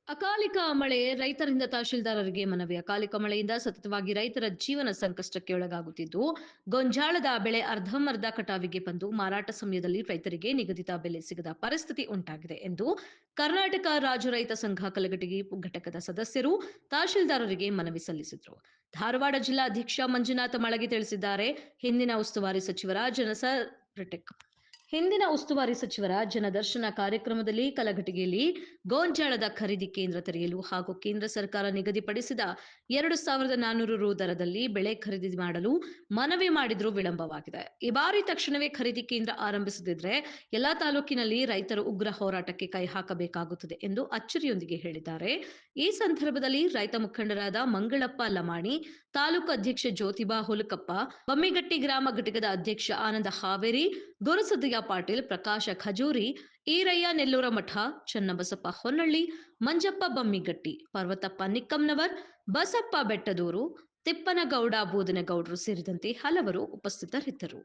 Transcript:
ಅಕಾಲಿಕ ಮಳೆ ರೈತರಿಂದ ತಹಶೀಲ್ದಾರರಿಗೆ ಮನವಿ. ಅಕಾಲಿಕ ಮಳೆಯಿಂದ ಸತತವಾಗಿ ರೈತರ ಜೀವನ ಸಂಕಷ್ಟಕ್ಕೆ ಒಳಗಾಗುತ್ತಿದ್ದು, ಗೊಂಜಾಳದ ಬೆಳೆ ಅರ್ಧಂಬರ್ಧ ಕಟಾವಿಗೆ ಬಂದು ಮಾರಾಟ ಸಮಯದಲ್ಲಿ ರೈತರಿಗೆ ನಿಗದಿತ ಬೆಲೆ ಸಿಗದ ಪರಿಸ್ಥಿತಿ ಉಂಟಾಗಿದೆ ಎಂದು ಕರ್ನಾಟಕ ರಾಜ್ಯ ರೈತ ಸಂಘ ಕಲಘಟಗಿ ಘಟಕದ ಸದಸ್ಯರು ತಹಶೀಲ್ದಾರರಿಗೆ ಮನವಿ ಸಲ್ಲಿಸಿದರು. ಧಾರವಾಡ ಜಿಲ್ಲಾಧ್ಯಕ್ಷ ಮಂಜುನಾಥ ಮಳಗಿ ತಿಳಿಸಿದ್ದಾರೆ. ಹಿಂದಿನ ಉಸ್ತುವಾರಿ ಸಚಿವರ ಜನದರ್ಶನ ಕಾರ್ಯಕ್ರಮದಲ್ಲಿ ಕಲಘಟಗಿಯಲ್ಲಿ ಗೋಂಜಾಳದ ಖರೀದಿ ಕೇಂದ್ರ ತೆರೆಯಲು ಹಾಗೂ ಕೇಂದ್ರ ಸರ್ಕಾರ ನಿಗದಿಪಡಿಸಿದ 2,400 ರು ದರದಲ್ಲಿ ಬೆಳೆ ಖರೀದಿ ಮಾಡಲು ಮನವಿ ಮಾಡಿದ್ರೂ ವಿಳಂಬವಾಗಿದೆ. ಈ ಬಾರಿ ತಕ್ಷಣವೇ ಖರೀದಿ ಕೇಂದ್ರ ಆರಂಭಿಸದಿದ್ರೆ ಎಲ್ಲಾ ತಾಲೂಕಿನಲ್ಲಿ ರೈತರು ಉಗ್ರ ಹೋರಾಟಕ್ಕೆ ಕೈ ಹಾಕಬೇಕಾಗುತ್ತದೆ ಎಂದು ಅಚ್ಚರಿಯೊಂದಿಗೆ ಹೇಳಿದ್ದಾರೆ. ಈ ಸಂದರ್ಭದಲ್ಲಿ ರೈತ ಮುಖಂಡರಾದ ಮಂಗಳಪ್ಪ ಲಮಾಣಿ, ತಾಲೂಕು ಅಧ್ಯಕ್ಷೆ ಜ್ಯೋತಿಬಾ ಹುಲಕಪ್ಪ, ಬಮ್ಮಿಗಟ್ಟಿ ಗ್ರಾಮ ಘಟಕದ ಅಧ್ಯಕ್ಷ ಆನಂದ ಹಾವೇರಿ, ಗುರುಸಿದ್ದಯ್ಯ ಪಾಟೀಲ್, ಪ್ರಕಾಶ ಖಜೂರಿ, ಈರಯ್ಯ ನೆಲ್ಲೂರಮಠ, ಚನ್ನಬಸಪ್ಪ ಹೊನ್ನಳ್ಳಿ, ಮಂಜಪ್ಪ ಬಮ್ಮಿಗಟ್ಟಿ, ಪರ್ವತಪ್ಪ ನಿಕ್ಕಂನವರ್, ಬಸಪ್ಪ ಬೆಟ್ಟದೂರು, ತಿಪ್ಪನಗೌಡ ಬೂದನಗೌಡರು ಸೇರಿದಂತೆ ಹಲವರು ಉಪಸ್ಥಿತರಿದ್ದರು.